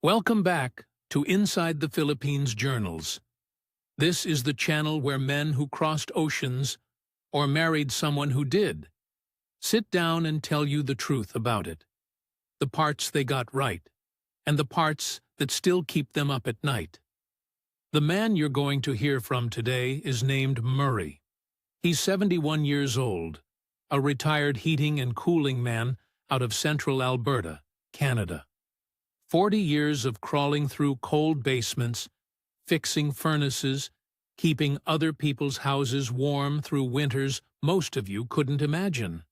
Welcome back to Inside the Philippines Journals. This is the channel where men who crossed oceans or married someone who did sit down and tell you the truth about it. The parts they got right, and the parts that still keep them up at night. The man you're going to hear from today is named Murray. He's 71 years old, a retired heating and cooling man out of central Alberta, Canada. 40 years of crawling through cold basements, fixing furnaces, keeping other people's houses warm through winters most of you couldn't imagine.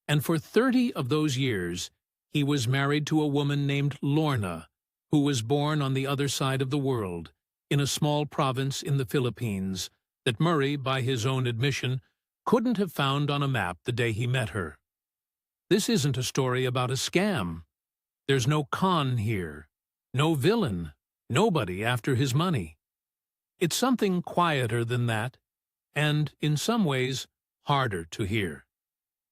And for 30 of those years, he was married to a woman named Lorna, who was born on the other side of the world, in a small province in the Philippines that Murray, by his own admission, couldn't have found on a map the day he met her. This isn't a story about a scam. There's no con here, no villain, nobody after his money. It's something quieter than that, and, in some ways, harder to hear.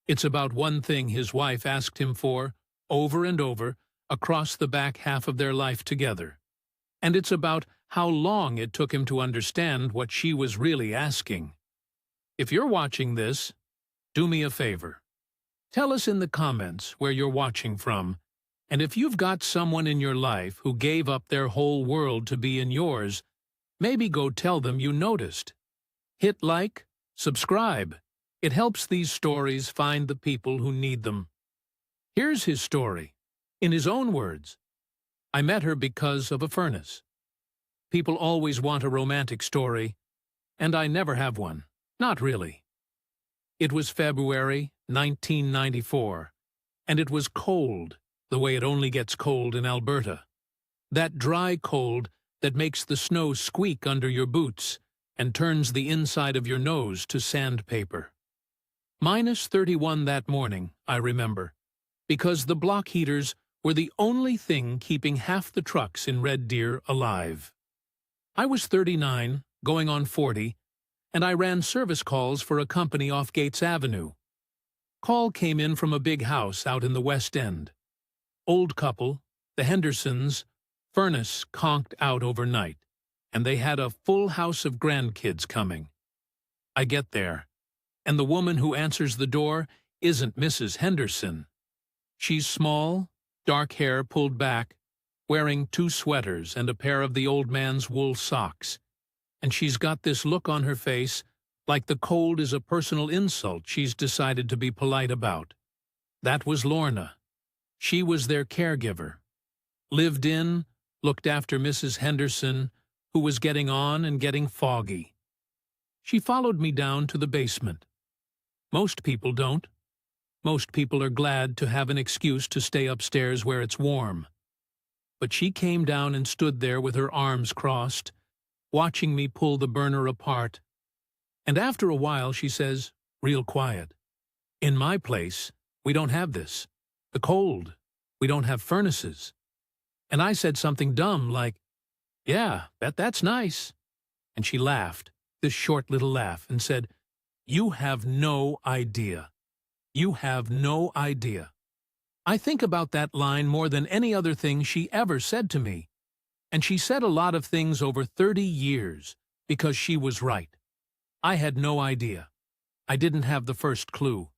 It's about one thing his wife asked him for, over and over, across the back half of their life together. And it's about how long it took him to understand what she was really asking. If you're watching this, do me a favor. Tell us in the comments where you're watching from, and if you've got someone in your life who gave up their whole world to be in yours, maybe go tell them you noticed. Hit like, subscribe. It helps these stories find the people who need them. Here's his story. In his own words, I met her because of a furnace. People always want a romantic story, and I never have one. Not really. It was February 1994, and it was cold, the way it only gets cold in Alberta. That dry cold that makes the snow squeak under your boots and turns the inside of your nose to sandpaper. Minus 31 that morning, I remember, because the block heaters were the only thing keeping half the trucks in Red Deer alive. I was 39, going on 40, and I ran service calls for a company off Gates Avenue. Call came in from a big house out in the West End. Old couple, the Hendersons, furnace conked out overnight, and they had a full house of grandkids coming. I get there, and the woman who answers the door isn't Mrs. Henderson. She's small, dark hair pulled back, wearing 2 sweaters and a pair of the old man's wool socks, and she's got this look on her face like the cold is a personal insult she's decided to be polite about. That was Lorna. She was their caregiver. Lived in, looked after Mrs. Henderson, who was getting on and getting foggy. She followed me down to the basement. Most people don't. Most people are glad to have an excuse to stay upstairs where it's warm. But she came down and stood there with her arms crossed, watching me pull the burner apart. And after a while she says, real quiet, "In my place, we don't have this. The cold. We don't have furnaces." And I said something dumb like, "Yeah, bet that's nice." And she laughed, this short little laugh, and said, "You have no idea. You have no idea." I think about that line more than any other thing she ever said to me. And she said a lot of things over 30 years, because she was right. I had no idea. I didn't have the first clue.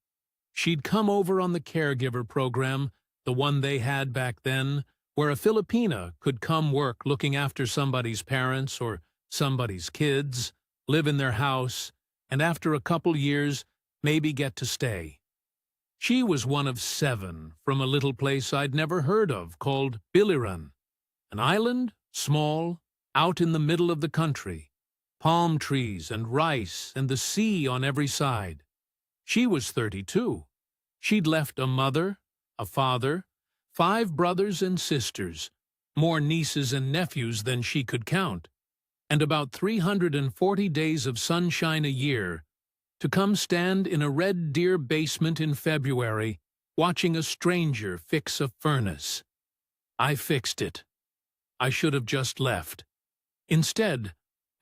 She'd come over on the caregiver program, the one they had back then, where a Filipina could come work looking after somebody's parents or somebody's kids, live in their house, and after a couple years, maybe get to stay. She was one of 7 from a little place I'd never heard of called Biliran, an island, small, out in the middle of the country, palm trees and rice and the sea on every side. She was 32. She'd left a mother, a father, 5 brothers and sisters, more nieces and nephews than she could count, and about 340 days of sunshine a year, to come stand in a Red Deer basement in February, watching a stranger fix a furnace. I fixed it. I should have just left. Instead,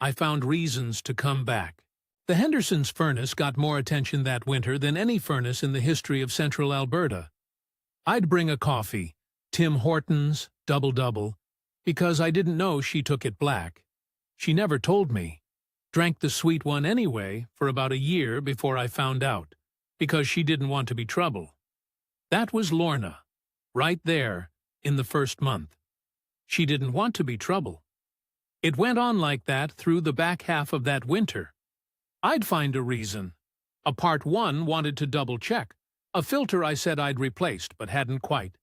I found reasons to come back. The Hendersons' furnace got more attention that winter than any furnace in the history of central Alberta. I'd bring a coffee, Tim Hortons, double-double, because I didn't know she took it black. She never told me. Drank the sweet one anyway for about a year before I found out, because she didn't want to be trouble. That was Lorna, right there, in the first month. She didn't want to be trouble. It went on like that through the back half of that winter. I'd find a reason. A part 1 wanted to double-check. A filter I said I'd replaced, but hadn't quite.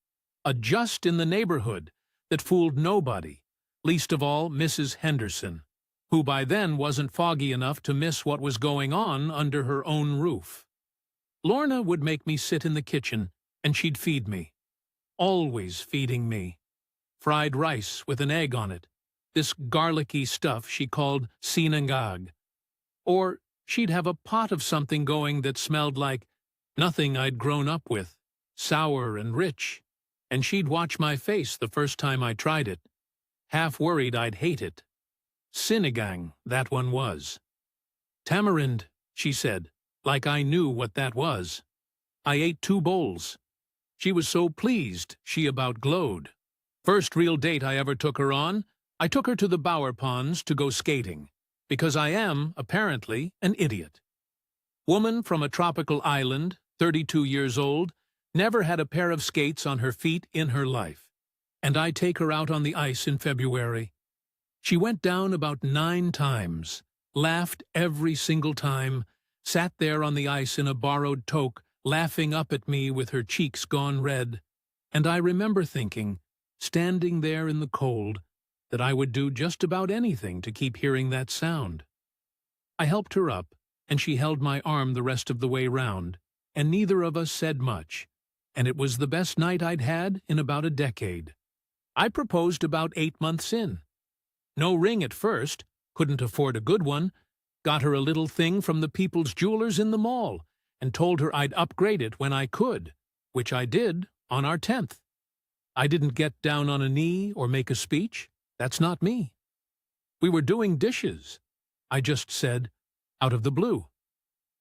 A just in the neighborhood that fooled nobody, least of all Mrs. Henderson, who by then wasn't foggy enough to miss what was going on under her own roof. Lorna would make me sit in the kitchen, and she'd feed me. Always feeding me. Fried rice with an egg on it, this garlicky stuff she called sinangag. Or she'd have a pot of something going that smelled like nothing I'd grown up with, sour and rich, and she'd watch my face the first time I tried it, half worried I'd hate it. Sinigang, that one was. Tamarind, she said, like I knew what that was. I ate 2 bowls. She was so pleased, she about glowed. First real date I ever took her on, I took her to the Bower Ponds to go skating, because I am, apparently, an idiot. Woman from a tropical island, 32 years old, never had a pair of skates on her feet in her life, and I take her out on the ice in February. She went down about 9 times, laughed every single time, sat there on the ice in a borrowed toque, laughing up at me with her cheeks gone red, and I remember thinking, standing there in the cold, that I would do just about anything to keep hearing that sound. I helped her up, and she held my arm the rest of the way round, and neither of us said much, and it was the best night I'd had in about a decade. I proposed about 8 months in. No ring at first, couldn't afford a good one, got her a little thing from the people's jewelers in the mall, and told her I'd upgrade it when I could, which I did on our 10th. I didn't get down on a knee or make a speech. That's not me. We were doing dishes. I just said, out of the blue,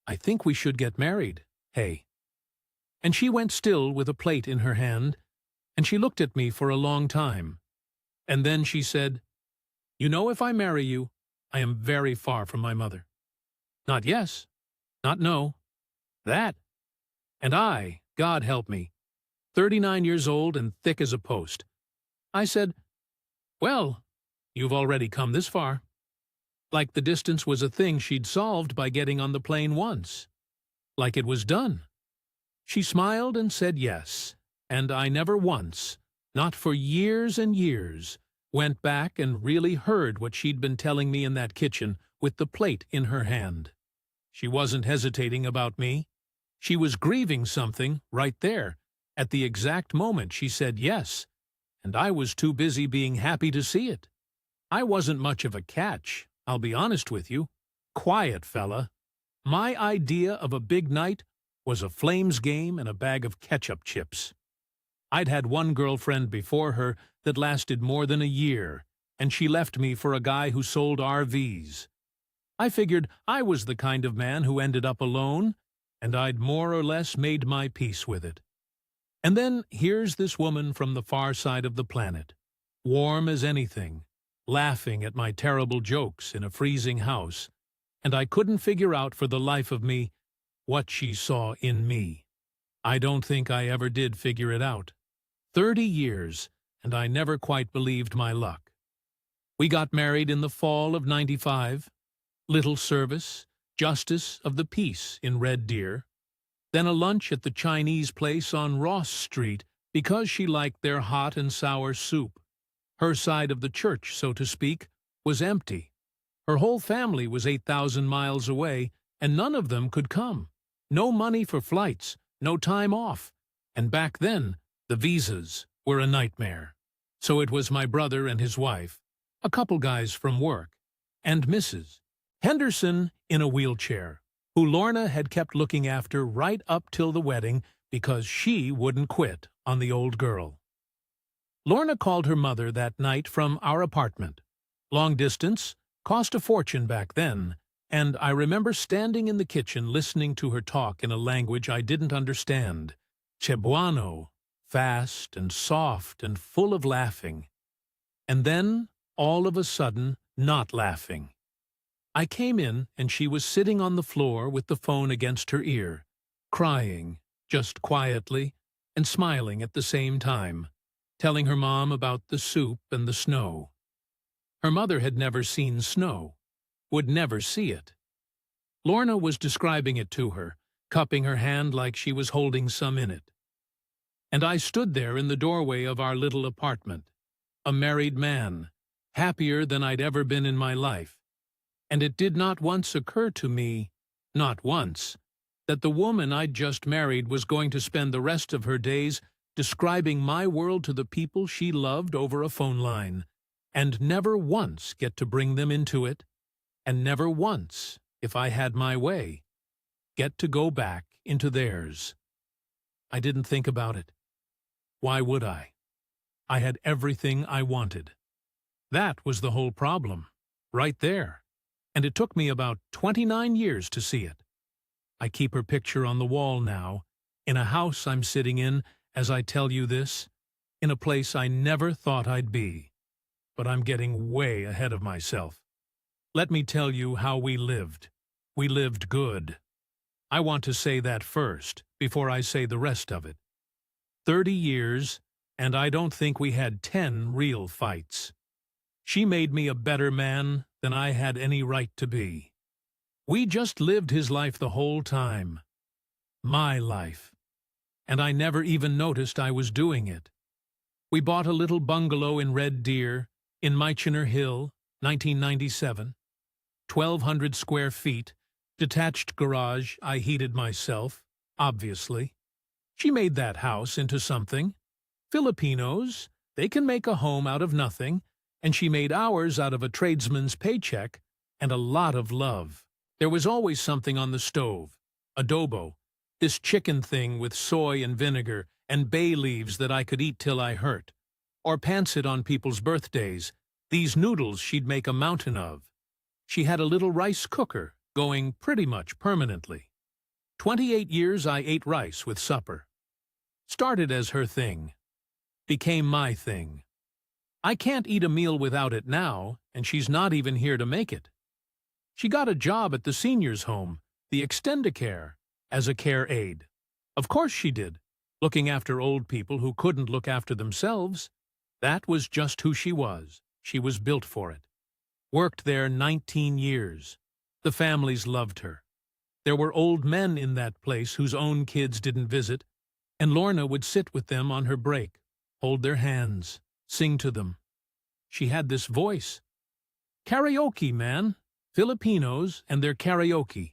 I think we should get married, hey. And she went still with a plate in her hand, and she looked at me for a long time. And then she said, you know, if I marry you, I am very far from my mother. Not yes, not no. That. And I, God help me, 39 years old and thick as a post. I said, well, you've already come this far. Like the distance was a thing she'd solved by getting on the plane once. Like it was done. She smiled and said yes, and I never once, not for years and years, went back and really heard what she'd been telling me in that kitchen with the plate in her hand. She wasn't hesitating about me. She was grieving something right there, at the exact moment she said yes, and I was too busy being happy to see it. I wasn't much of a catch, I'll be honest with you. Quiet fella. My idea of a big night was a Flames game and a bag of ketchup chips. I'd had one girlfriend before her that lasted more than a year, and she left me for a guy who sold RVs. I figured I was the kind of man who ended up alone, and I'd more or less made my peace with it. And then here's this woman from the far side of the planet, warm as anything, laughing at my terrible jokes in a freezing house, and I couldn't figure out for the life of me what she saw in me. I don't think I ever did figure it out. 30 years, and I never quite believed my luck. We got married in the fall of '95. Little service, justice of the peace in Red Deer. Then a lunch at the Chinese place on Ross Street because she liked their hot and sour soup. Her side of the church, so to speak, was empty. Her whole family was 8,000 miles away, and none of them could come. No money for flights, no time off. And back then, the visas were a nightmare. So it was my brother and his wife, a couple guys from work, and Mrs. Henderson in a wheelchair, who Lorna had kept looking after right up till the wedding because she wouldn't quit on the old girl. Lorna called her mother that night from our apartment. Long distance, cost a fortune back then, and I remember standing in the kitchen listening to her talk in a language I didn't understand. Cebuano, fast and soft and full of laughing. And then, all of a sudden, not laughing. I came in and she was sitting on the floor with the phone against her ear, crying, just quietly, and smiling at the same time, telling her mom about the soup and the snow. Her mother had never seen snow, would never see it. Lorna was describing it to her, cupping her hand like she was holding some in it. And I stood there in the doorway of our little apartment, a married man, happier than I'd ever been in my life. And it did not once occur to me, not once, that the woman I'd just married was going to spend the rest of her days describing my world to the people she loved over a phone line, and never once get to bring them into it, and never once, if I had my way, get to go back into theirs. I didn't think about it. Why would I? I had everything I wanted. That was the whole problem, right there. And it took me about 29 years to see it. I keep her picture on the wall now, in a house I'm sitting in as I tell you this, in a place I never thought I'd be. But I'm getting way ahead of myself. Let me tell you how we lived. We lived good. I want to say that first, before I say the rest of it. 30 years, and I don't think we had 10 real fights. She made me a better man than I had any right to be. We just lived his life the whole time. My life. And I never even noticed I was doing it. We bought a little bungalow in Red Deer, in Mychiner Hill, 1997. 1,200 square feet, detached garage I heated myself, obviously. She made that house into something. Filipinos, they can make a home out of nothing, and she made ours out of a tradesman's paycheck and a lot of love. There was always something on the stove, adobo, this chicken thing with soy and vinegar and bay leaves that I could eat till I hurt, or pancit on people's birthdays, these noodles she'd make a mountain of. She had a little rice cooker going pretty much permanently. 28 years I ate rice with supper. Started as her thing. Became my thing. I can't eat a meal without it now, and she's not even here to make it. She got a job at the seniors' home, the Extendicare, as a care aide. Of course she did, looking after old people who couldn't look after themselves. That was just who she was. She was built for it. Worked there 19 years. The families loved her. There were old men in that place whose own kids didn't visit, and Lorna would sit with them on her break, hold their hands, sing to them. She had this voice. Karaoke, man. Filipinos and their karaoke.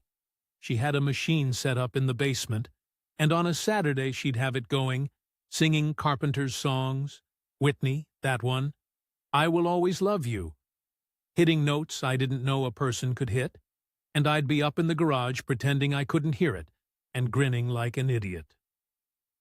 She had a machine set up in the basement, and on a Saturday she'd have it going, singing Carpenter's songs, Whitney, that one, I Will Always Love You, hitting notes I didn't know a person could hit, and I'd be up in the garage pretending I couldn't hear it and grinning like an idiot.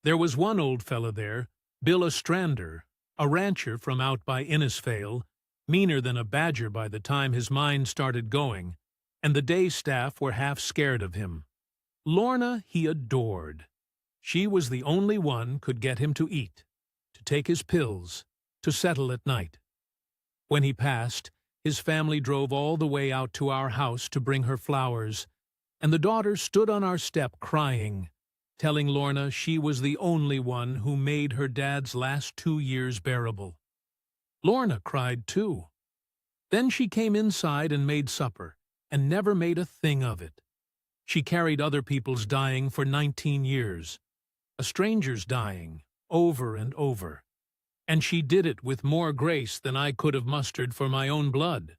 There was one old fella there, Bill Ostrander, a rancher from out by Innisfail, meaner than a badger by the time his mind started going, and the day staff were half scared of him. Lorna he adored. She was the only one could get him to eat, to take his pills, to settle at night. When he passed, his family drove all the way out to our house to bring her flowers, and the daughter stood on our step crying, telling Lorna she was the only one who made her dad's last 2 years bearable. Lorna cried too. Then she came inside and made supper, and never made a thing of it. She carried other people's dying for 19 years, a stranger's dying, over and over. And she did it with more grace than I could have mustered for my own blood.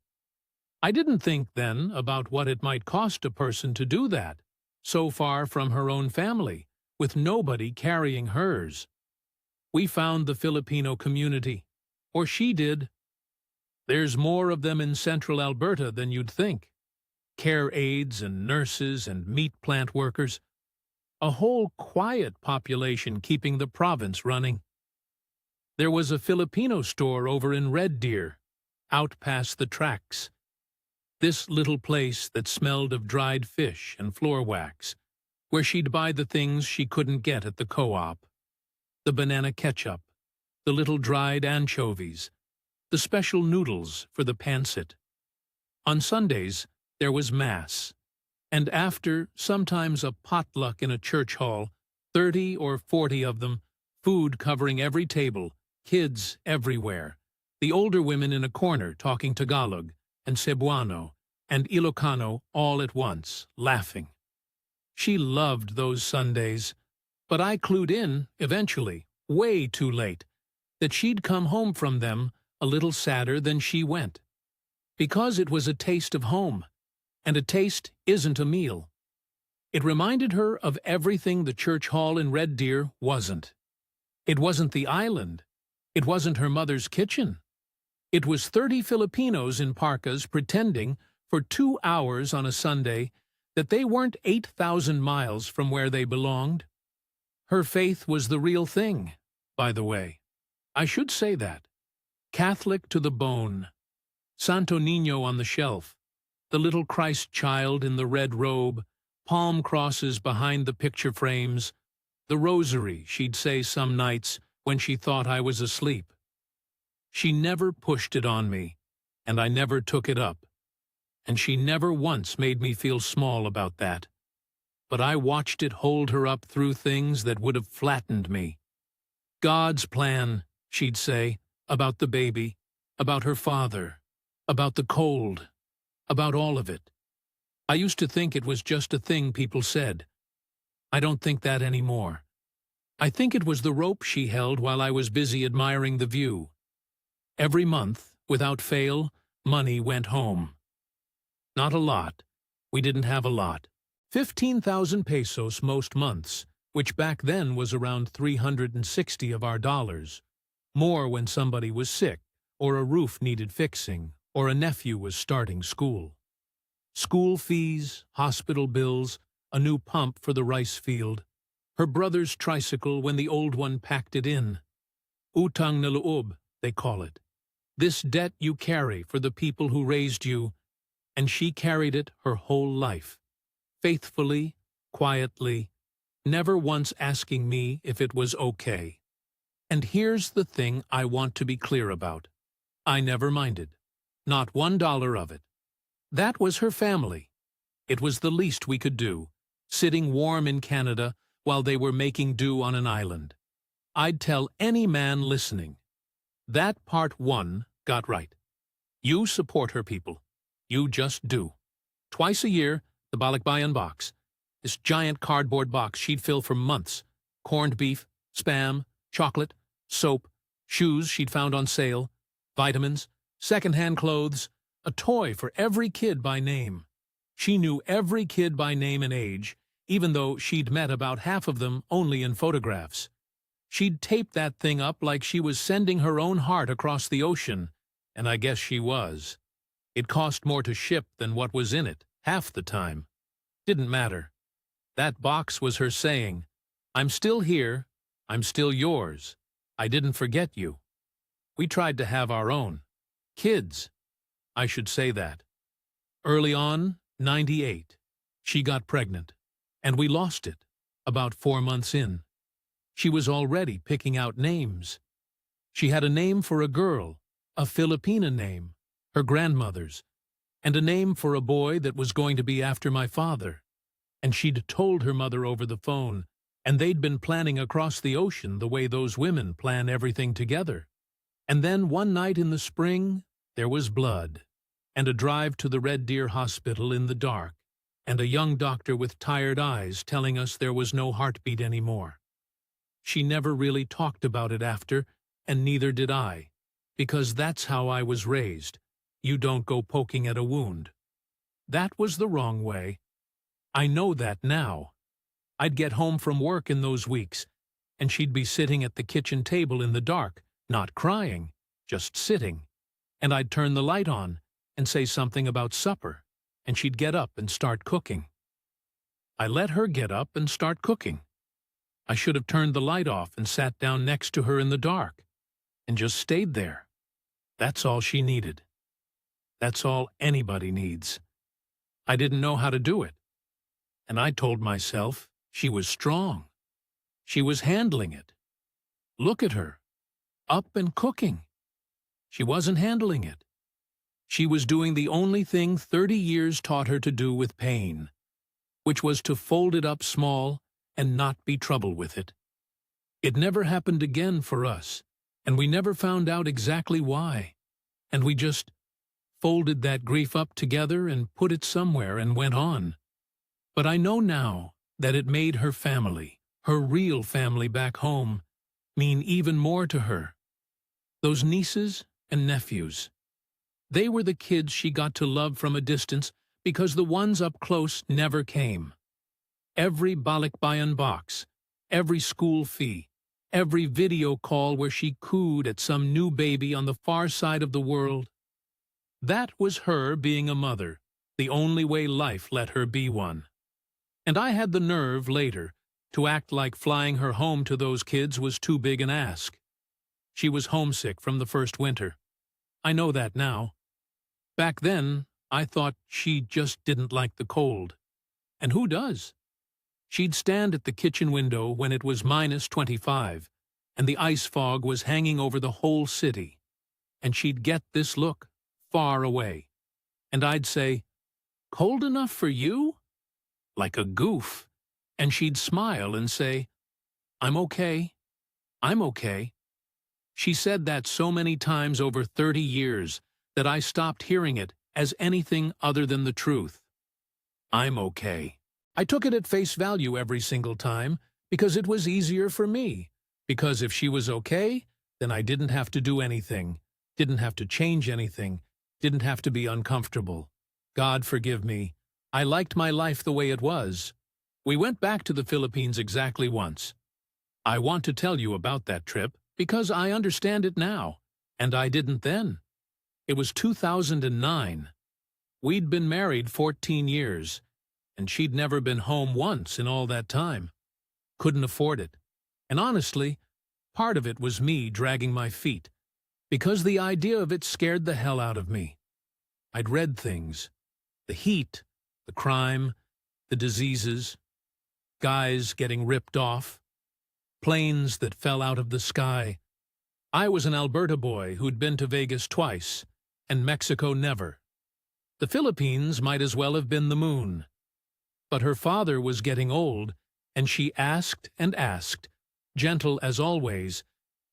I didn't think then about what it might cost a person to do that, so far from her own family, with nobody carrying hers. We found the Filipino community, or she did. There's more of them in central Alberta than you'd think. Care aides and nurses and meat plant workers. A whole quiet population keeping the province running. There was a Filipino store over in Red Deer, out past the tracks. This little place that smelled of dried fish and floor wax, where she'd buy the things she couldn't get at the co-op. The banana ketchup, the little dried anchovies, the special noodles for the pancit. On Sundays, there was Mass, and after, sometimes a potluck in a church hall, 30 or 40 of them, food covering every table, kids everywhere, the older women in a corner talking Tagalog, and Cebuano, and Ilocano all at once, laughing. She loved those Sundays, but I clued in, eventually, way too late, that she'd come home from them a little sadder than she went. Because it was a taste of home, and a taste isn't a meal. It reminded her of everything the church hall in Red Deer wasn't. It wasn't the island. It wasn't her mother's kitchen. It was 30 Filipinos in parkas pretending, for 2 hours on a Sunday, that they weren't 8,000 miles from where they belonged. Her faith was the real thing, by the way. I should say that. Catholic to the bone. Santo Niño on the shelf, the little Christ child in the red robe, palm crosses behind the picture frames, the rosary she'd say some nights when she thought I was asleep. She never pushed it on me, and I never took it up. And she never once made me feel small about that. But I watched it hold her up through things that would have flattened me. God's plan, she'd say, about the baby, about her father, about the cold, about all of it. I used to think it was just a thing people said. I don't think that anymore. I think it was the rope she held while I was busy admiring the view. Every month, without fail, money went home. Not a lot. We didn't have a lot. 15,000 pesos most months, which back then was around 360 of our dollars. More when somebody was sick, or a roof needed fixing, or a nephew was starting school. School fees, hospital bills, a new pump for the rice field, her brother's tricycle when the old one packed it in. Utang na loob, they call it. This debt you carry for the people who raised you, and she carried it her whole life, faithfully, quietly, never once asking me if it was okay. And here's the thing I want to be clear about. I never minded. Not $1 of it. That was her family. It was the least we could do, sitting warm in Canada while they were making do on an island. I'd tell any man listening. That part one got right. You support her people. You just do. Twice a year, the balikbayan box. This giant cardboard box she'd fill for months. Corned beef, spam, chocolate, soap, shoes she'd found on sale, vitamins, second-hand clothes, a toy for every kid by name. She knew every kid by name and age, even though she'd met about half of them only in photographs. She'd tape that thing up like she was sending her own heart across the ocean, and I guess she was. It cost more to ship than what was in it, half the time. Didn't matter. That box was her saying, I'm still here, I'm still yours, I didn't forget you. We tried to have our own. Kids. I should say that. Early on, 98, she got pregnant, and we lost it, about 4 months in. She was already picking out names. She had a name for a girl, a Filipina name, her grandmother's, and a name for a boy that was going to be after my father. And she'd told her mother over the phone, and they'd been planning across the ocean the way those women plan everything together. And then one night in the spring, there was blood, and a drive to the Red Deer Hospital in the dark, and a young doctor with tired eyes telling us there was no heartbeat anymore. She never really talked about it after, and neither did I, because that's how I was raised. You don't go poking at a wound. That was the wrong way. I know that now. I'd get home from work in those weeks, and she'd be sitting at the kitchen table in the dark, not crying, just sitting, and I'd turn the light on and say something about supper, and she'd get up and start cooking. I let her get up and start cooking. I should have turned the light off and sat down next to her in the dark, and just stayed there. That's all she needed. That's all anybody needs. I didn't know how to do it. And I told myself she was strong. She was handling it. Look at her, up and cooking. She wasn't handling it. She was doing the only thing 30 years taught her to do with pain, which was to fold it up small and not be troubled with it. It never happened again for us, and we never found out exactly why, and we just folded that grief up together and put it somewhere and went on. But I know now that it made her family, her real family back home, mean even more to her. Those nieces and nephews. They were the kids she got to love from a distance because the ones up close never came. Every balikbayan box, every school fee, every video call where she cooed at some new baby on the far side of the world. That was her being a mother, the only way life let her be one. And I had the nerve later to act like flying her home to those kids was too big an ask. She was homesick from the first winter. I know that now. Back then, I thought she just didn't like the cold. And who does? She'd stand at the kitchen window when it was -25, and the ice fog was hanging over the whole city. And she'd get this look, far away. And I'd say, "Cold enough for you?" Like a goof. And she'd smile and say, "I'm okay. I'm okay." She said that so many times over 30 years that I stopped hearing it as anything other than the truth. I'm okay. I took it at face value every single time because it was easier for me. Because if she was okay, then I didn't have to do anything, didn't have to change anything, didn't have to be uncomfortable. God forgive me. I liked my life the way it was. We went back to the Philippines exactly once. I want to tell you about that trip because I understand it now, and I didn't then. It was 2009. We'd been married 14 years, and she'd never been home once in all that time. Couldn't afford it. And honestly, part of it was me dragging my feet, because the idea of it scared the hell out of me. I'd read things. The heat, the crime, the diseases, guys getting ripped off, planes that fell out of the sky. I was an Alberta boy who'd been to Vegas twice, and Mexico never. The Philippines might as well have been the moon. But her father was getting old, and she asked and asked, gentle as always,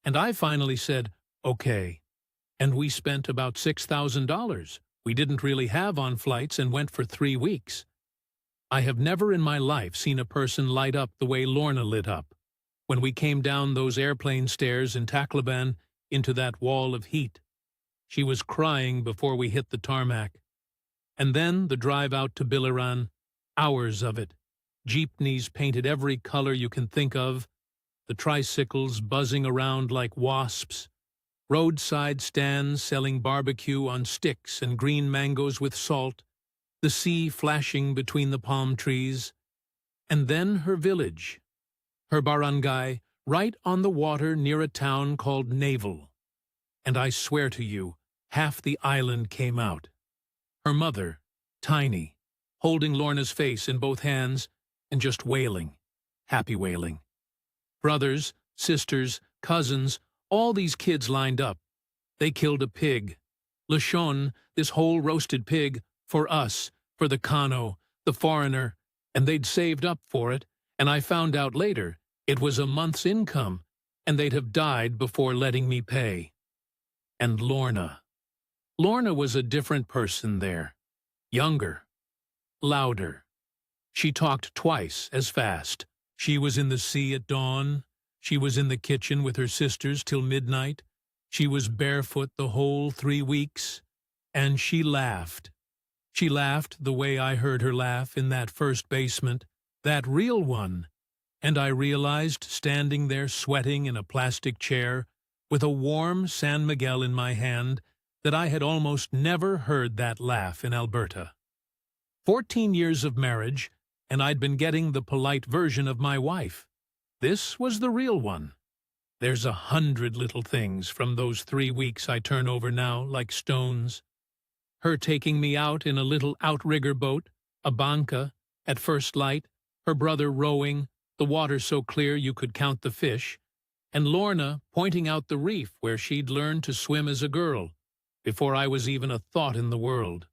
and I finally said, okay. And we spent about $6,000. We didn't really have on flights and went for 3 weeks. I have never in my life seen a person light up the way Lorna lit up when we came down those airplane stairs in Tacloban into that wall of heat. She was crying before we hit the tarmac. And then the drive out to Biliran, hours of it. Jeepneys painted every color you can think of, the tricycles buzzing around like wasps, roadside stands selling barbecue on sticks and green mangoes with salt, the sea flashing between the palm trees, and then her village, her barangay, right on the water near a town called Naval. And I swear to you, half the island came out. Her mother, tiny, holding Lorna's face in both hands and just wailing, happy wailing. Brothers, sisters, cousins, all these kids lined up. They killed a pig. Lechon, this whole roasted pig, for us, for the Kano, the foreigner, and they'd saved up for it, and I found out later it was a month's income, and they'd have died before letting me pay. And Lorna. Lorna was a different person there. Younger. Louder. She talked twice as fast. She was in the sea at dawn. She was in the kitchen with her sisters till midnight. She was barefoot the whole 3 weeks. And she laughed. She laughed the way I heard her laugh in that first basement, that real one. And I realized, standing there sweating in a plastic chair, with a warm San Miguel in my hand, that I had almost never heard that laugh in Alberta. 14 years of marriage, and I'd been getting the polite version of my wife. This was the real one. There's 100 little things from those 3 weeks I turn over now like stones. Her taking me out in a little outrigger boat, a banca, at first light, her brother rowing, the water so clear you could count the fish, and Lorna pointing out the reef where she'd learned to swim as a girl, before I was even a thought in the world.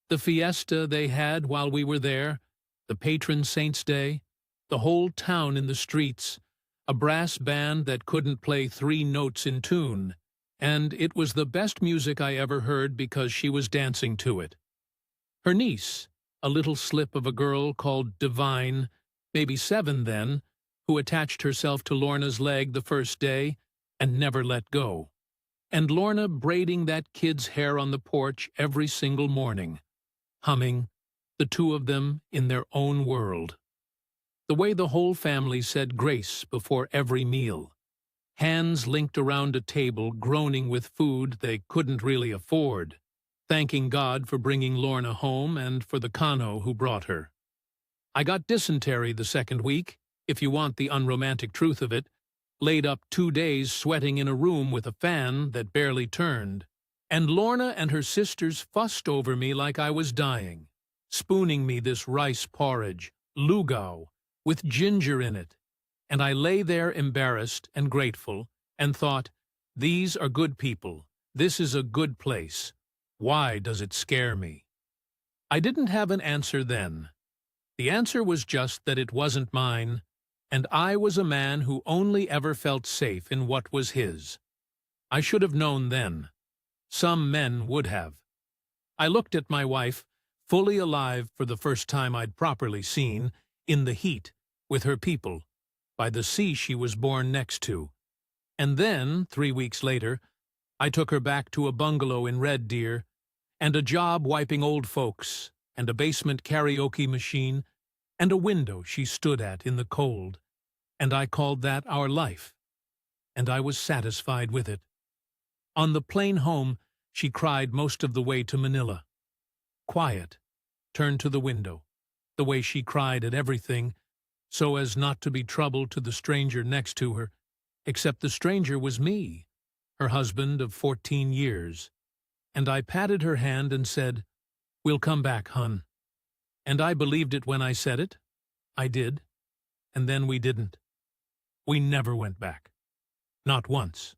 The fiesta they had while we were there, the patron saint's day, the whole town in the streets, a brass band that couldn't play 3 notes in tune, and it was the best music I ever heard because she was dancing to it. Her niece, a little slip of a girl called Divine, maybe 7 then, who attached herself to Lorna's leg the first day and never let go. And Lorna braiding that kid's hair on the porch every single morning, humming, the 2 of them in their own world. The way the whole family said grace before every meal, hands linked around a table groaning with food they couldn't really afford, thanking God for bringing Lorna home and for the Kano who brought her. I got dysentery the second week, if you want the unromantic truth of it, laid up 2 days sweating in a room with a fan that barely turned, and Lorna and her sisters fussed over me like I was dying, spooning me this rice porridge, lugao, with ginger in it, and I lay there embarrassed and grateful, and thought, these are good people, this is a good place, why does it scare me? I didn't have an answer then. The answer was just that it wasn't mine, and I was a man who only ever felt safe in what was his. I should have known then. Some men would have. I looked at my wife, fully alive for the first time I'd properly seen, in the heat, with her people, by the sea she was born next to. And then, 3 weeks later, I took her back to a bungalow in Red Deer, and a job wiping old folks, and a basement karaoke machine, and a window she stood at in the cold, and I called that our life, and I was satisfied with it. On the plane home, she cried most of the way to Manila. Quiet, turned to the window, the way she cried at everything, so as not to be trouble to the stranger next to her, except the stranger was me, her husband of 14 years, and I patted her hand and said, "We'll come back, hun." And I believed it when I said it. I did. And then we didn't. We never went back. Not once.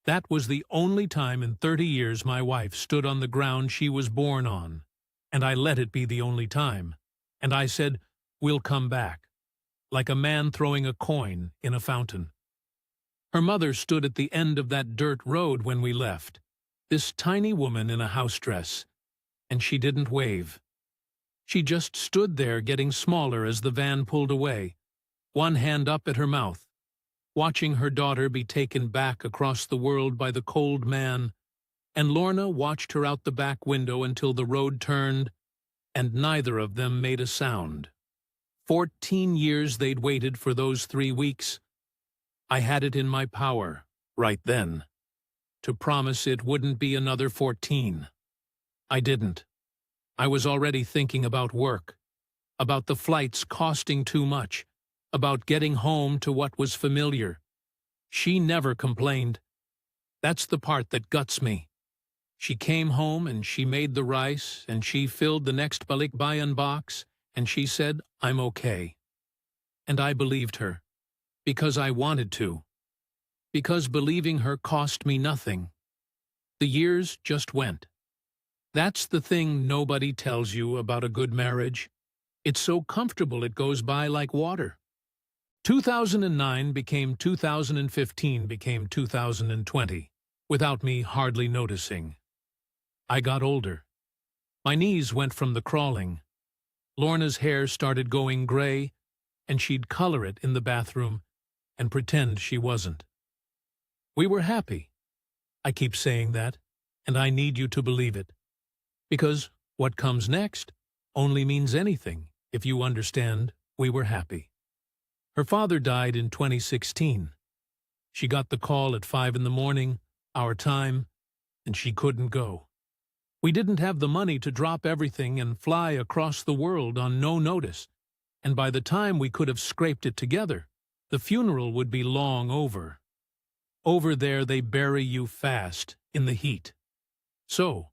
That was the only time in 30 years my wife stood on the ground she was born on, and I let it be the only time. And I said, "We'll come back," like a man throwing a coin in a fountain. Her mother stood at the end of that dirt road when we left, this tiny woman in a house dress, and she didn't wave. She just stood there getting smaller as the van pulled away, one hand up at her mouth, watching her daughter be taken back across the world by the cold man, and Lorna watched her out the back window until the road turned, and neither of them made a sound. 14 years they'd waited for those 3 weeks. I had it in my power, right then, to promise it wouldn't be another 14. I didn't. I was already thinking about work, about the flights costing too much, about getting home to what was familiar. She never complained. That's the part that guts me. She came home and she made the rice and she filled the next balikbayan box and she said, "I'm okay." And I believed her, because I wanted to, because believing her cost me nothing. The years just went. That's the thing nobody tells you about a good marriage. It's so comfortable it goes by like water. 2009 became 2015 became 2020, without me hardly noticing. I got older. My knees went from the crawling. Lorna's hair started going gray, and she'd color it in the bathroom and pretend she wasn't. We were happy. I keep saying that, and I need you to believe it. Because what comes next only means anything if you understand we were happy. Her father died in 2016. She got the call at 5 in the morning, our time, and she couldn't go. We didn't have the money to drop everything and fly across the world on no notice, and by the time we could have scraped it together, the funeral would be long over. Over there they bury you fast, in the heat. So,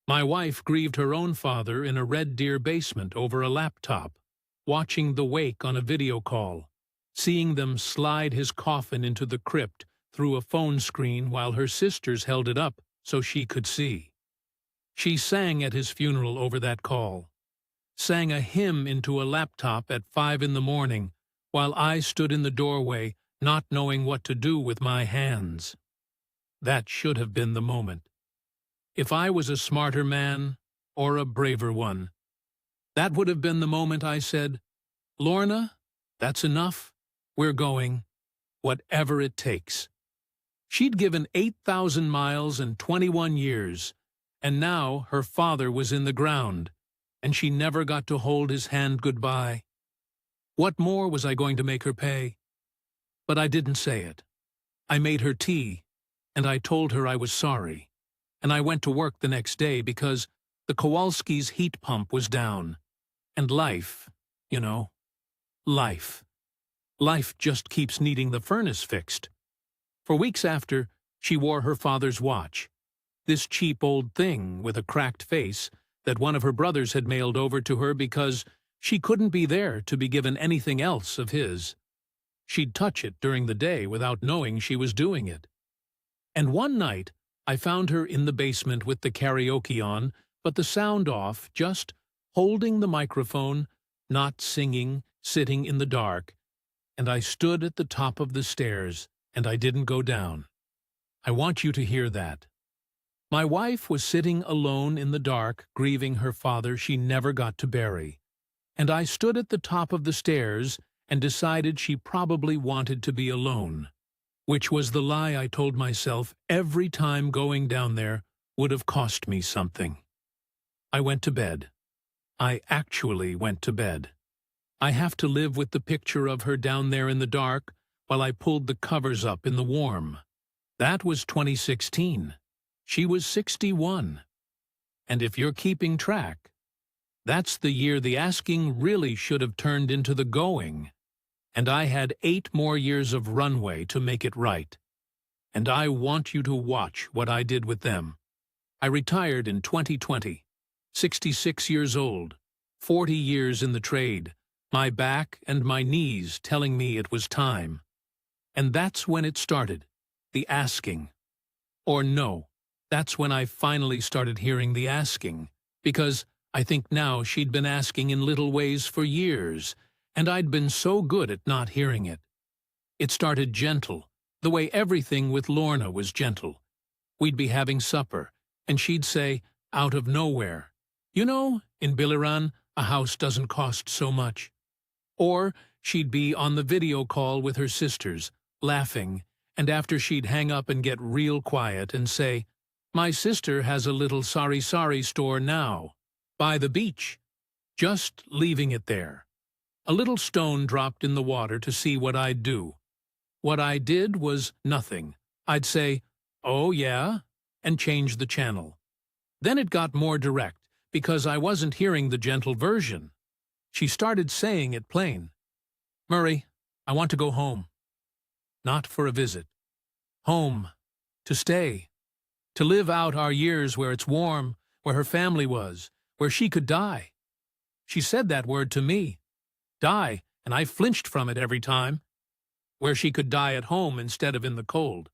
my wife grieved her own father in a Red Deer basement over a laptop, watching the wake on a video call, seeing them slide his coffin into the crypt through a phone screen while her sisters held it up so she could see. She sang at his funeral over that call, sang a hymn into a laptop at 5 in the morning while I stood in the doorway not knowing what to do with my hands. That should have been the moment. If I was a smarter man or a braver one, that would have been the moment I said, "Lorna, that's enough. We're going. Whatever it takes." She'd given 8,000 miles and 21 years, and now her father was in the ground, and she never got to hold his hand goodbye. What more was I going to make her pay? But I didn't say it. I made her tea, and I told her I was sorry, and I went to work the next day because the Kowalski's heat pump was down. And life, you know, life. Life just keeps needing the furnace fixed. For weeks after, she wore her father's watch, this cheap old thing with a cracked face that one of her brothers had mailed over to her because she couldn't be there to be given anything else of his. She'd touch it during the day without knowing she was doing it. And one night, I found her in the basement with the karaoke on, but the sound off, just holding the microphone, not singing, sitting in the dark, and I stood at the top of the stairs, and I didn't go down. I want you to hear that. My wife was sitting alone in the dark, grieving her father she never got to bury, and I stood at the top of the stairs and decided she probably wanted to be alone, which was the lie I told myself every time going down there would have cost me something. I went to bed. I actually went to bed. I have to live with the picture of her down there in the dark while I pulled the covers up in the warm. That was 2016. She was 61. And if you're keeping track, that's the year the asking really should have turned into the going. And I had 8 more years of runway to make it right. And I want you to watch what I did with them. I retired in 2020, 66 years old, 40 years in the trade, my back and my knees telling me it was time. And that's when it started, the asking. Or no, that's when I finally started hearing the asking, because I think now she'd been asking in little ways for years, and I'd been so good at not hearing it. It started gentle, the way everything with Lorna was gentle. We'd be having supper, and she'd say, out of nowhere, "You know, in Biliran, a house doesn't cost so much." Or she'd be on the video call with her sisters, laughing, and after she'd hang up and get real quiet and say, "My sister has a little sari-sari store now, by the beach," just leaving it there. A little stone dropped in the water to see what I'd do. What I did was nothing. I'd say, "Oh yeah," and change the channel. Then it got more direct, because I wasn't hearing the gentle version. She started saying it plain. "Murray, I want to go home. Not for a visit. Home. To stay. To live out our years where it's warm, where her family was, where she could die." She said that word to me. Die, and I flinched from it every time. Where she could die at home instead of in the cold.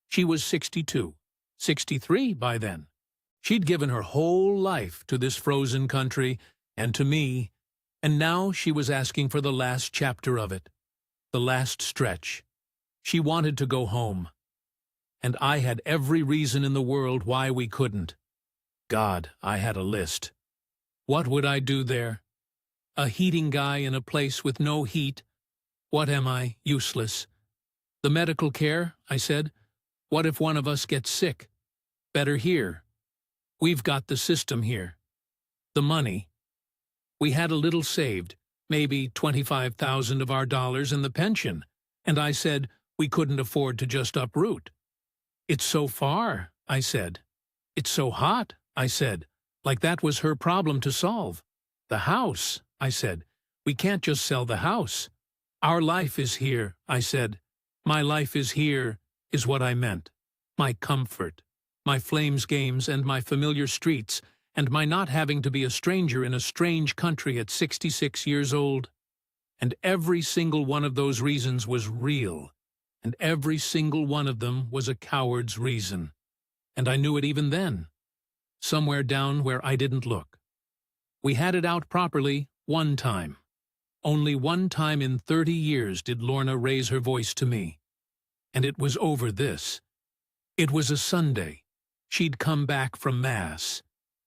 She was 62, 63 by then. She'd given her whole life to this frozen country and to me, and now she was asking for the last chapter of it, the last stretch. She wanted to go home. And I had every reason in the world why we couldn't. God, I had a list. What would I do there? A heating guy in a place with no heat? What am I? Useless. The medical care, I said. What if one of us gets sick? Better here. We've got the system here. The money. We had a little saved, maybe 25,000 of our dollars in the pension, and I said we couldn't afford to just uproot. It's so far, I said. It's so hot, I said, like that was her problem to solve. The house, I said. We can't just sell the house. Our life is here, I said. My life is here, is what I meant. My comfort, my Flames games and my familiar streets, and my not having to be a stranger in a strange country at 66 years old. And every single one of those reasons was real, and every single one of them was a coward's reason. And I knew it even then, somewhere down where I didn't look. We had it out properly one time. Only one time in 30 years did Lorna raise her voice to me. And it was over this. It was a Sunday. She'd come back from Mass,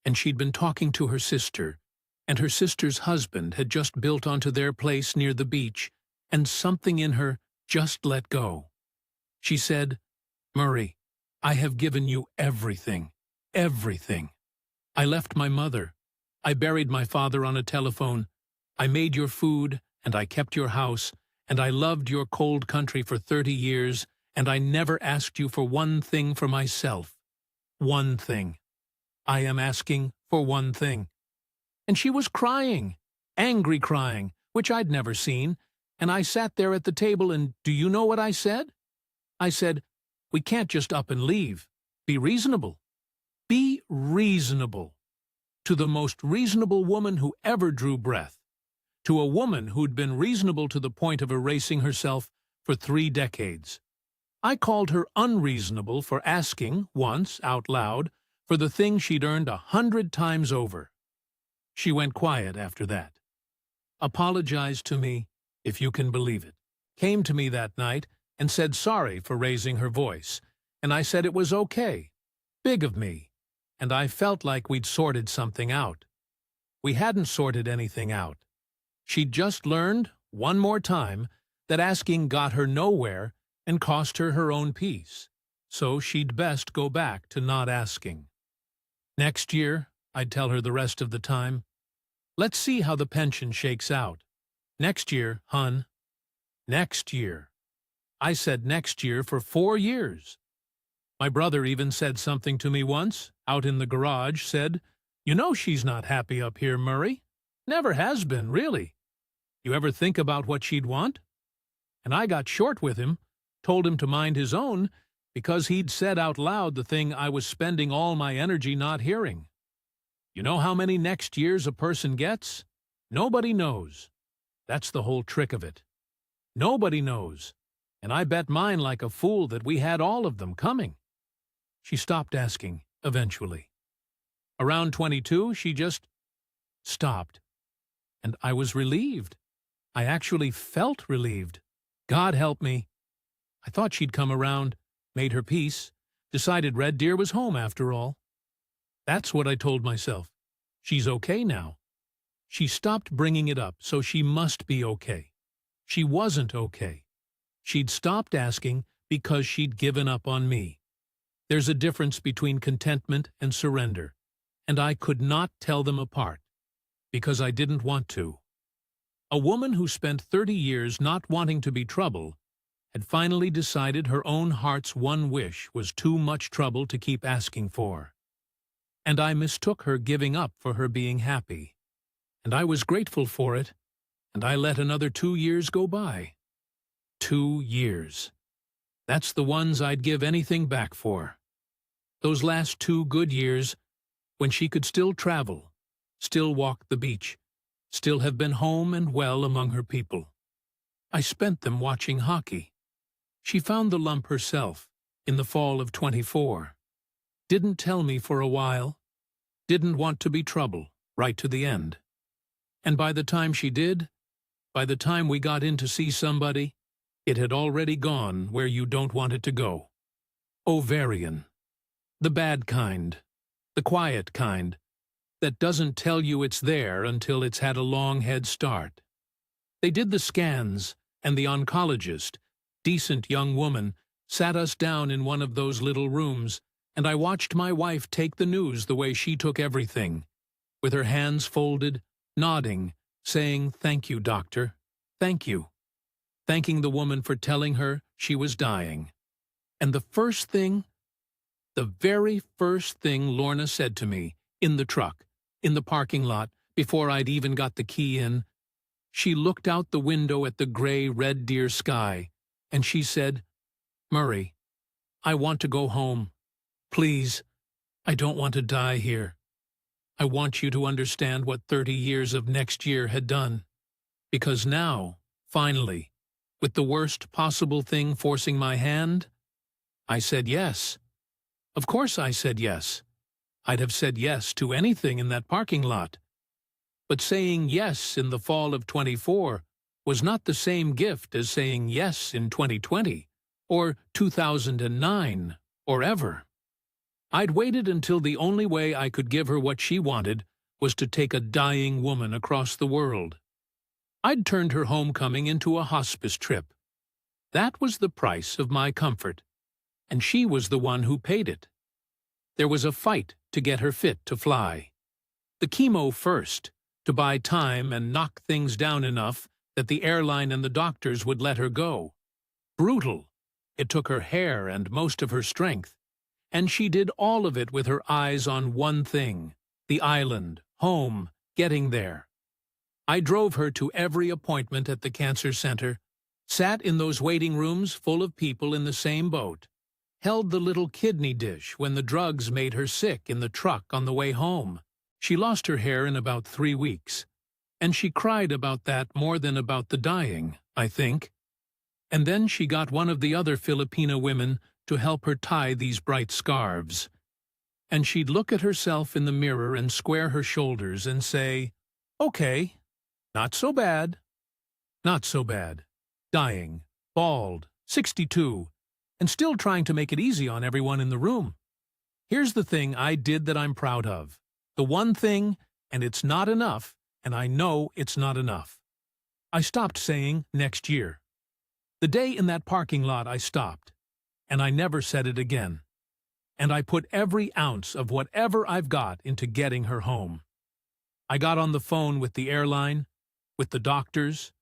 and she'd been talking to her sister, and her sister's husband had just built onto their place near the beach, and something in her just let go. She said, "Murray, I have given you everything, everything. I left my mother. I buried my father on a telephone. I made your food, and I kept your house, and I loved your cold country for 30 years, and I never asked you for one thing for myself. One thing. I am asking for one thing." And she was crying, angry crying, which I'd never seen, and I sat there at the table, and do you know what I said? I said, "We can't just up and leave. Be reasonable. Be reasonable." To the most reasonable woman who ever drew breath. To a woman who'd been reasonable to the point of erasing herself for 3 decades. I called her unreasonable for asking, once, out loud, for the thing she'd earned 100 times over. She went quiet after that. Apologized to me, if you can believe it. Came to me that night and said sorry for raising her voice, and I said it was okay. Big of me. And I felt like we'd sorted something out. We hadn't sorted anything out. She'd just learned, one more time, that asking got her nowhere and cost her her own peace, so she'd best go back to not asking. Next year, I'd tell her the rest of the time, let's see how the pension shakes out. Next year, hun. Next year. I said next year for 4 years. My brother even said something to me once, out in the garage, said, "You know she's not happy up here, Murray. Never has been, really. You ever think about what she'd want?" And I got short with him, told him to mind his own, because he'd said out loud the thing I was spending all my energy not hearing. You know how many next years a person gets? Nobody knows. That's the whole trick of it. Nobody knows. And I bet mine like a fool that we had all of them coming. She stopped asking, eventually. Around 22, she just stopped. And I was relieved. I actually felt relieved. God help me. I thought she'd come around, made her peace, decided Red Deer was home after all. That's what I told myself. She's okay now. She stopped bringing it up, so she must be okay. She wasn't okay. She'd stopped asking because she'd given up on me. There's a difference between contentment and surrender, and I could not tell them apart, because I didn't want to. A woman who spent 30 years not wanting to be trouble had finally decided her own heart's one wish was too much trouble to keep asking for. And I mistook her giving up for her being happy. And I was grateful for it, and I let another 2 years go by. 2 years. That's the ones I'd give anything back for. Those last 2 good years, when she could still travel, still walk the beach, still have been home and well among her people. I spent them watching hockey. She found the lump herself in the fall of 24. Didn't tell me for a while. Didn't want to be trouble right to the end. And by the time she did, by the time we got in to see somebody, it had already gone where you don't want it to go. Ovarian. The bad kind. The quiet kind. That doesn't tell you it's there until it's had a long head start. They did the scans, and the oncologist, decent young woman, sat us down in one of those little rooms, and I watched my wife take the news the way she took everything, with her hands folded, nodding, saying, "Thank you, doctor. Thank you." Thanking the woman for telling her she was dying. And the very first thing Lorna said to me, in the truck, in the parking lot, before I'd even got the key in, she looked out the window at the gray Red Deer sky, and she said, "Murray, I want to go home. Please, I don't want to die here. I want you to understand what 30 years of next year had done. Because now, finally, with the worst possible thing forcing my hand, I said yes. Of course I said yes. I'd have said yes to anything in that parking lot. But saying yes in the fall of 24 was not the same gift as saying yes in 2020, or 2009, or ever. I'd waited until the only way I could give her what she wanted was to take a dying woman across the world. I'd turned her homecoming into a hospice trip. That was the price of my comfort, and she was the one who paid it. There was a fight to get her fit to fly. The chemo first, to buy time and knock things down enough that the airline and the doctors would let her go. Brutal. It took her hair and most of her strength. And she did all of it with her eyes on one thing: the island, home, getting there. I drove her to every appointment at the cancer center, sat in those waiting rooms full of people in the same boat, held the little kidney dish when the drugs made her sick in the truck on the way home. She lost her hair in about 3 weeks, and she cried about that more than about the dying, I think. And then she got one of the other Filipina women to help her tie these bright scarves. And she'd look at herself in the mirror and square her shoulders and say, "Okay, not so bad. Not so bad. Dying, bald, 62, and still trying to make it easy on everyone in the room. Here's the thing I did that I'm proud of. The one thing, and it's not enough, and I know it's not enough. I stopped saying next year. The day in that parking lot I stopped, and I never said it again. And I put every ounce of whatever I've got into getting her home. I got on the phone with the airline, with the doctors,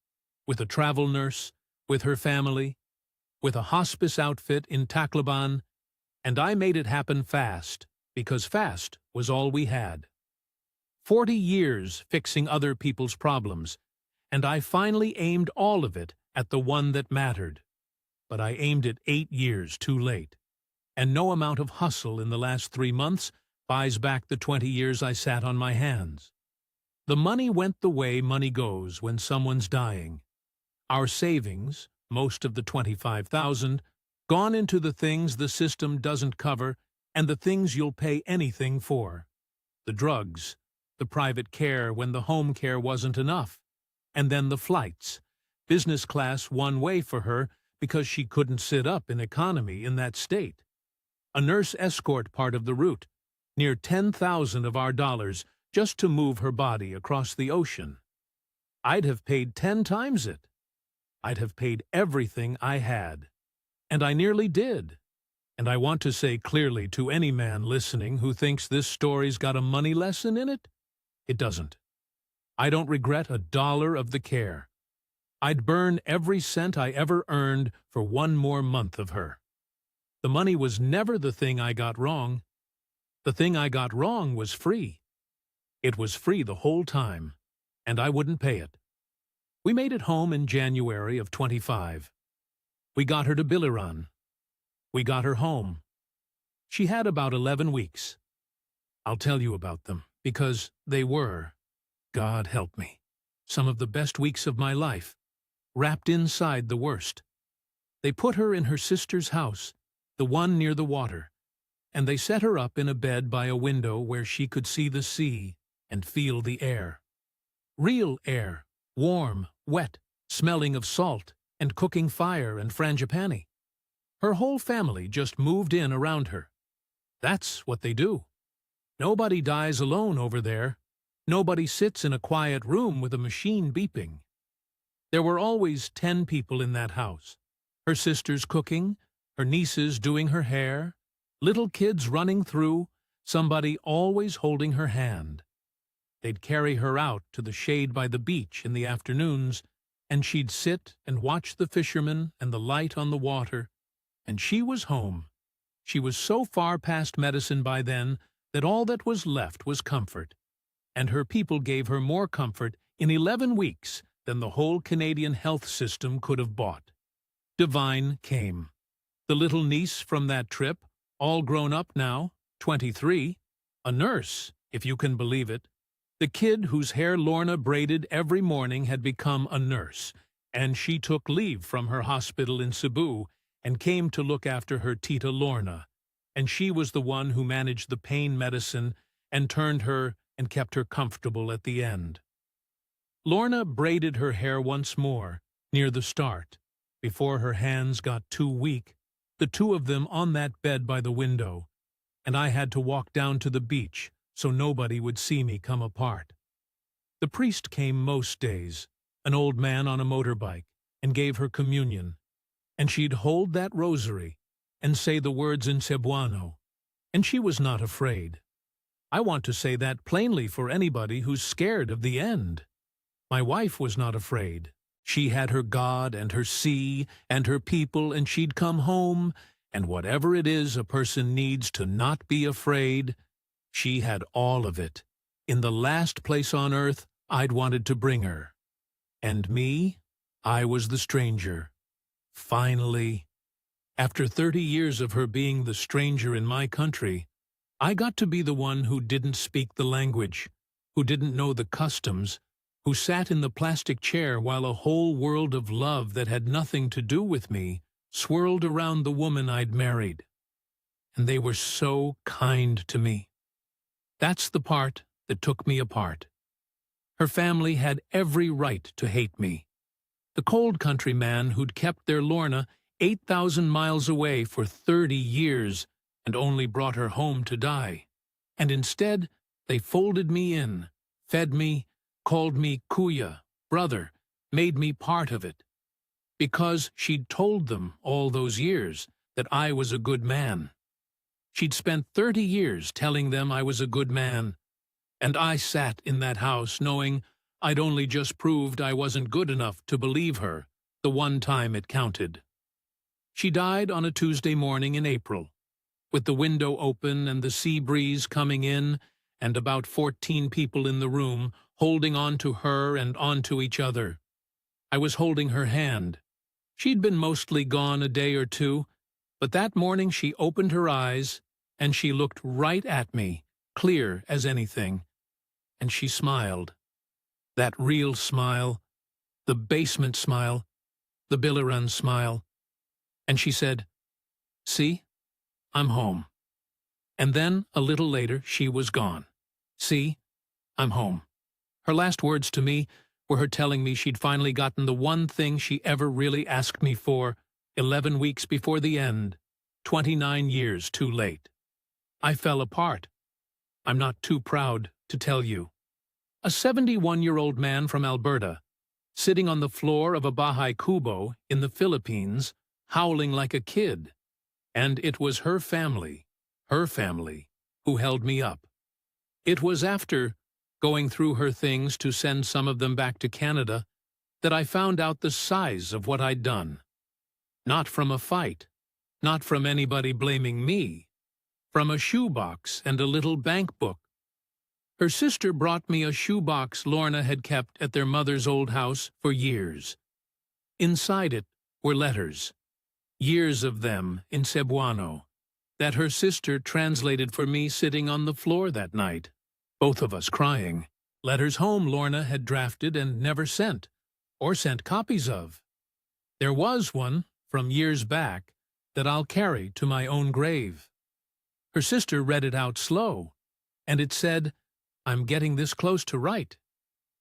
with a travel nurse, with her family, with a hospice outfit in Tacloban, and I made it happen fast, because fast was all we had. 40 years fixing other people's problems, and I finally aimed all of it at the one that mattered. But I aimed it 8 years too late, and no amount of hustle in the last 3 months buys back the 20 years I sat on my hands. The money went the way money goes when someone's dying. Our savings, most of the 25,000, gone into the things the system doesn't cover and the things you'll pay anything for. The drugs, the private care when the home care wasn't enough, and then the flights. Business class one way for her because she couldn't sit up in economy in that state. A nurse escort part of the route, near 10,000 of our dollars just to move her body across the ocean. I'd have paid 10 times it. I'd have paid everything I had. And I nearly did. And I want to say clearly to any man listening who thinks this story's got a money lesson in it, it doesn't. I don't regret a dollar of the care. I'd burn every cent I ever earned for one more month of her. The money was never the thing I got wrong. The thing I got wrong was free. It was free the whole time, and I wouldn't pay it. We made it home in January of 25. We got her to Biliran. We got her home. She had about 11 weeks. I'll tell you about them, because they were, God help me, some of the best weeks of my life, wrapped inside the worst. They put her in her sister's house, the one near the water, and they set her up in a bed by a window where she could see the sea and feel the air. Real air, warm, wet, smelling of salt, and cooking fire and frangipani. Her whole family just moved in around her. That's what they do. Nobody dies alone over there. Nobody sits in a quiet room with a machine beeping. There were always 10 people in that house. Her sisters cooking, her nieces doing her hair, little kids running through, somebody always holding her hand. They'd carry her out to the shade by the beach in the afternoons, and she'd sit and watch the fishermen and the light on the water, and she was home. She was so far past medicine by then that all that was left was comfort, and her people gave her more comfort in 11 weeks than the whole Canadian health system could have bought. Divine came. The little niece from that trip, all grown up now, 23, a nurse, if you can believe it. The kid whose hair Lorna braided every morning had become a nurse, and she took leave from her hospital in Cebu and came to look after her Tita Lorna, and she was the one who managed the pain medicine and turned her and kept her comfortable at the end. Lorna braided her hair once more, near the start, before her hands got too weak, the two of them on that bed by the window, and I had to walk down to the beach so nobody would see me come apart. The priest came most days, an old man on a motorbike, and gave her communion, and she'd hold that rosary and say the words in Cebuano, and she was not afraid. I want to say that plainly for anybody who's scared of the end. My wife was not afraid. She had her God and her sea and her people, and she'd come home, and whatever it is a person needs to not be afraid, she had all of it. In the last place on earth I'd wanted to bring her. And me, I was the stranger. Finally, after 30 years of her being the stranger in my country, I got to be the one who didn't speak the language, who didn't know the customs, who sat in the plastic chair while a whole world of love that had nothing to do with me swirled around the woman I'd married. And they were so kind to me. That's the part that took me apart. Her family had every right to hate me. The cold country man who'd kept their Lorna 8,000 miles away for 30 years and only brought her home to die. And instead, they folded me in, fed me, called me kuya, brother, made me part of it. Because she'd told them all those years that I was a good man. She'd spent 30 years telling them I was a good man, and I sat in that house knowing I'd only just proved I wasn't good enough to believe her the one time it counted. She died on a Tuesday morning in April, with the window open and the sea breeze coming in, and about 14 people in the room holding on to her and on to each other. I was holding her hand. She'd been mostly gone a day or two, but that morning she opened her eyes, and she looked right at me, clear as anything, and she smiled. That real smile, the basement smile, the Biliran smile. And she said, "See, I'm home." And then, a little later, she was gone. "See, I'm home." Her last words to me were her telling me she'd finally gotten the one thing she ever really asked me for, 11 weeks before the end, 29 years too late. I fell apart. I'm not too proud to tell you. A 71-year-old man from Alberta, sitting on the floor of a bahay kubo in the Philippines, howling like a kid. And it was her family, who held me up. It was after going through her things to send some of them back to Canada that I found out the size of what I'd done. Not from a fight, not from anybody blaming me, from a shoebox and a little bank book. Her sister brought me a shoebox Lorna had kept at their mother's old house for years. Inside it were letters, years of them in Cebuano, that her sister translated for me sitting on the floor that night, both of us crying. Letters home Lorna had drafted and never sent, or sent copies of. There was one, from years back, that I'll carry to my own grave. Her sister read it out slow, and it said, "I'm getting this close to right."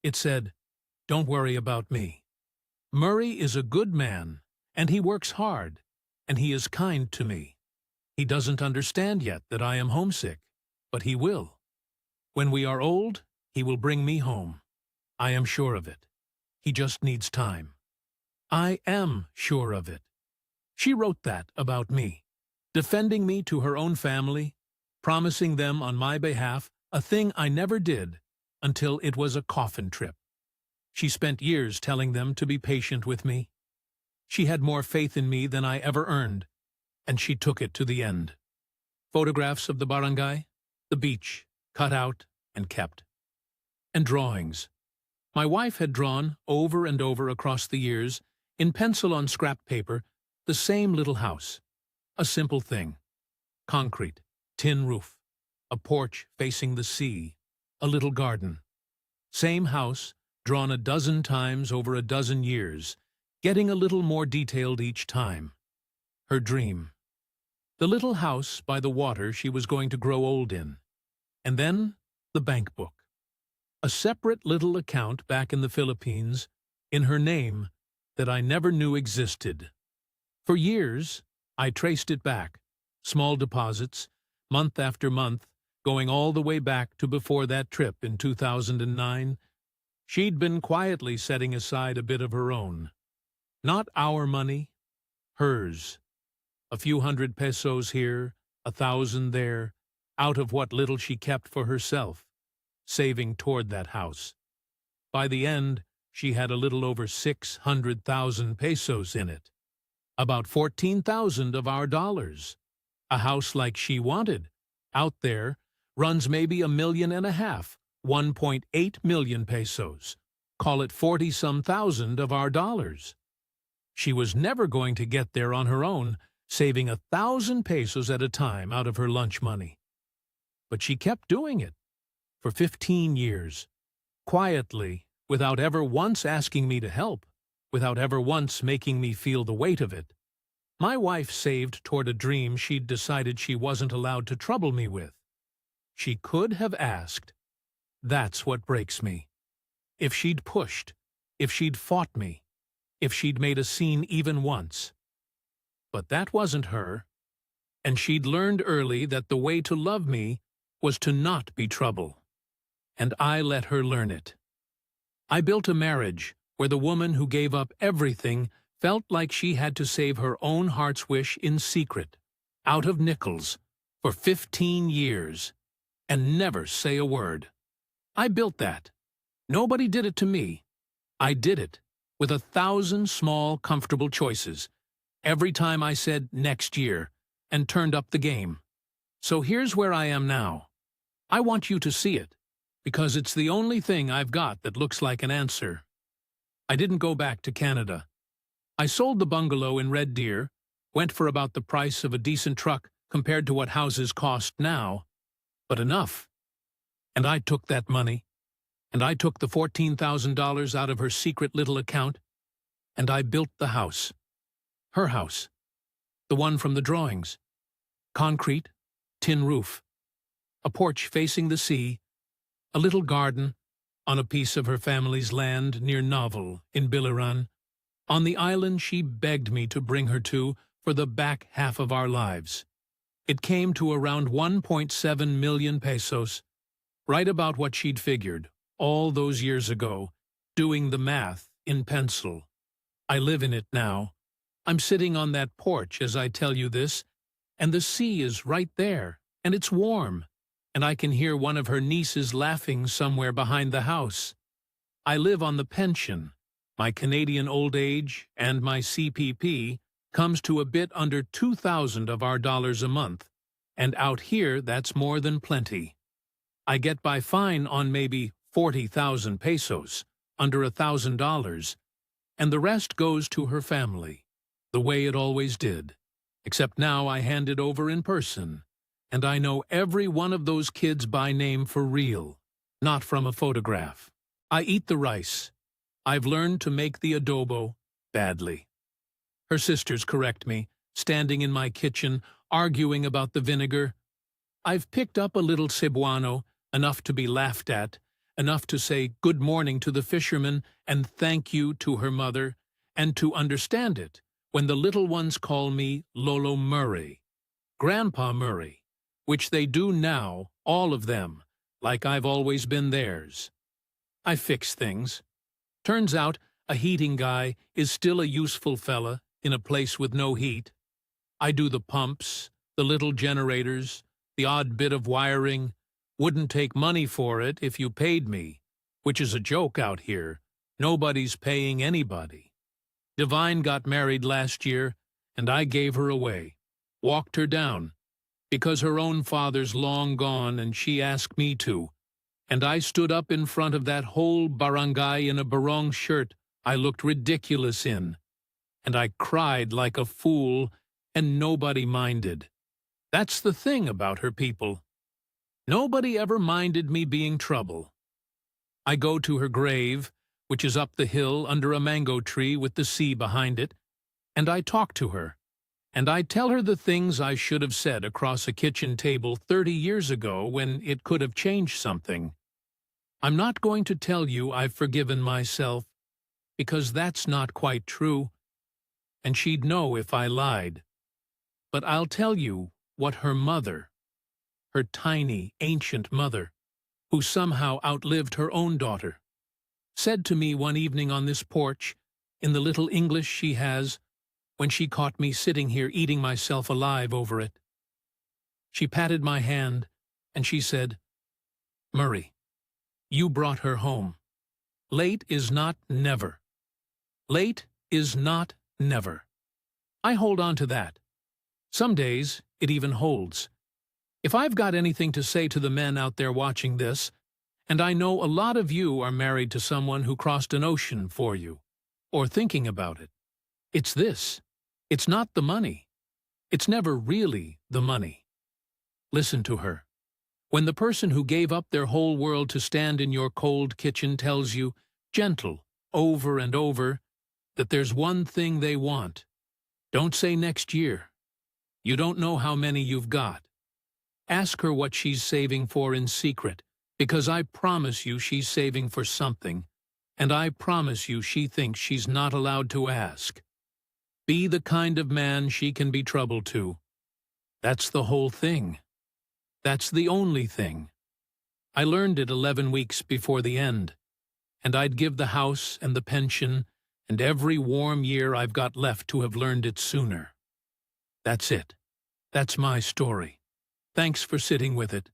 It said, "Don't worry about me. Murray is a good man, and he works hard, and he is kind to me. He doesn't understand yet that I am homesick, but he will. When we are old, he will bring me home. I am sure of it. He just needs time." I am sure of it. She wrote that about me, defending me to her own family, promising them on my behalf a thing I never did until it was a coffin trip. She spent years telling them to be patient with me. She had more faith in me than I ever earned, and she took it to the end. Photographs of the barangay, the beach, cut out and kept. And drawings. My wife had drawn, over and over across the years, in pencil on scrap paper, the same little house. A simple thing. Concrete, tin roof, a porch facing the sea, a little garden. Same house, drawn a dozen times over a dozen years, getting a little more detailed each time. Her dream. The little house by the water she was going to grow old in. And then the bank book. A separate little account back in the Philippines, in her name, that I never knew existed. For years, I traced it back, small deposits, month after month, going all the way back to before that trip in 2009. She'd been quietly setting aside a bit of her own. Not our money, hers. A few hundred pesos here, 1,000 there, out of what little she kept for herself, saving toward that house. By the end, she had a little over 600,000 pesos in it. About 14,000 of our dollars. A house like she wanted, out there, runs maybe $1.5 million, 1.8 million pesos. Call it 40-some thousand of our dollars. She was never going to get there on her own, saving 1,000 pesos at a time out of her lunch money. But she kept doing it for 15 years, quietly, without ever once asking me to help, without ever once making me feel the weight of it. My wife saved toward a dream she'd decided she wasn't allowed to trouble me with. She could have asked. That's what breaks me. If she'd pushed, if she'd fought me, if she'd made a scene even once. But that wasn't her, and she'd learned early that the way to love me was to not be trouble. And I let her learn it. I built a marriage where the woman who gave up everything felt like she had to save her own heart's wish in secret, out of nickels, for 15 years, and never say a word. I built that. Nobody did it to me. I did it, with 1,000 small, comfortable choices, every time I said next year, and turned up the game. So here's where I am now. I want you to see it, because it's the only thing I've got that looks like an answer. I didn't go back to Canada. I sold the bungalow in Red Deer, went for about the price of a decent truck compared to what houses cost now, but enough. And I took that money, and I took the $14,000 out of her secret little account, and I built the house. Her house. The one from the drawings. Concrete, tin roof. A porch facing the sea, a little garden, on a piece of her family's land near Novel in Biliran, on the island she begged me to bring her to for the back half of our lives. It came to around 1.7 million pesos, right about what she'd figured, all those years ago, doing the math in pencil. I live in it now. I'm sitting on that porch as I tell you this, and the sea is right there, and it's warm, and I can hear one of her nieces laughing somewhere behind the house. I live on the pension. My Canadian old age and my CPP comes to a bit under 2,000 of our dollars a month, and out here that's more than plenty. I get by fine on maybe 40,000 pesos, under $1,000, and the rest goes to her family, the way it always did, except now I hand it over in person, and I know every one of those kids by name for real, not from a photograph. I eat the rice. I've learned to make the adobo badly. Her sisters correct me, standing in my kitchen, arguing about the vinegar. I've picked up a little Cebuano, enough to be laughed at, enough to say good morning to the fisherman and thank you to her mother, and to understand it when the little ones call me Lolo Murray, Grandpa Murray, which they do now, all of them, like I've always been theirs. I fix things. Turns out a heating guy is still a useful fella in a place with no heat. I do the pumps, the little generators, the odd bit of wiring. Wouldn't take money for it if you paid me, which is a joke out here. Nobody's paying anybody. Divine got married last year, and I gave her away, walked her down, because her own father's long gone and she asked me to. And I stood up in front of that whole barangay in a barong shirt I looked ridiculous in. And I cried like a fool, and nobody minded. That's the thing about her people. Nobody ever minded me being trouble. I go to her grave, which is up the hill under a mango tree with the sea behind it, and I talk to her, and I tell her the things I should have said across a kitchen table 30 years ago when it could have changed something. I'm not going to tell you I've forgiven myself, because that's not quite true, and she'd know if I lied. But I'll tell you what her mother, her tiny, ancient mother, who somehow outlived her own daughter, said to me one evening on this porch, in the little English she has, when she caught me sitting here eating myself alive over it. She patted my hand, and she said, "Murray, you brought her home. Late is not never. Late is not never." I hold on to that. Some days it even holds. If I've got anything to say to the men out there watching this, and I know a lot of you are married to someone who crossed an ocean for you, or thinking about it, it's this. It's not the money. It's never really the money. Listen to her. When the person who gave up their whole world to stand in your cold kitchen tells you, gentle, over and over, that there's one thing they want, don't say next year. You don't know how many you've got. Ask her what she's saving for in secret, because I promise you she's saving for something, and I promise you she thinks she's not allowed to ask. Be the kind of man she can be trouble to. That's the whole thing. That's the only thing. I learned it 11 weeks before the end, and I'd give the house and the pension and every warm year I've got left to have learned it sooner. That's it. That's my story. Thanks for sitting with it.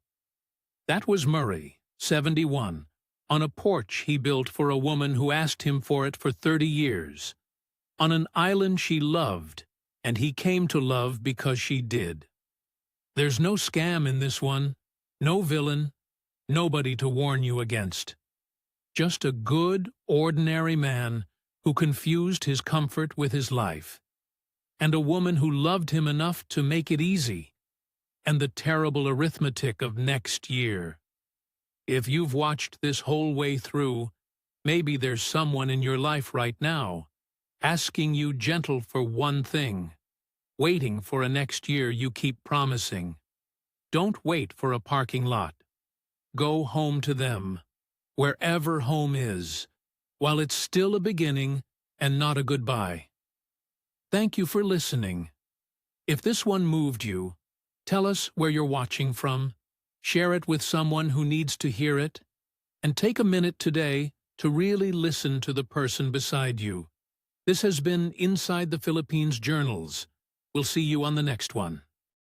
That was Murray, 71, on a porch he built for a woman who asked him for it for 30 years, on an island she loved, and he came to love because she did. There's no scam in this one, no villain, nobody to warn you against. Just a good, ordinary man who confused his comfort with his life, and a woman who loved him enough to make it easy, and the terrible arithmetic of next year. If you've watched this whole way through, maybe there's someone in your life right now, asking you gentle for one thing, waiting for a next year you keep promising. Don't wait for a parking lot. Go home to them, wherever home is, while it's still a beginning and not a goodbye. Thank you for listening. If this one moved you, tell us where you're watching from, share it with someone who needs to hear it, and take a minute today to really listen to the person beside you. This has been Inside the Philippines Journals. We'll see you on the next one.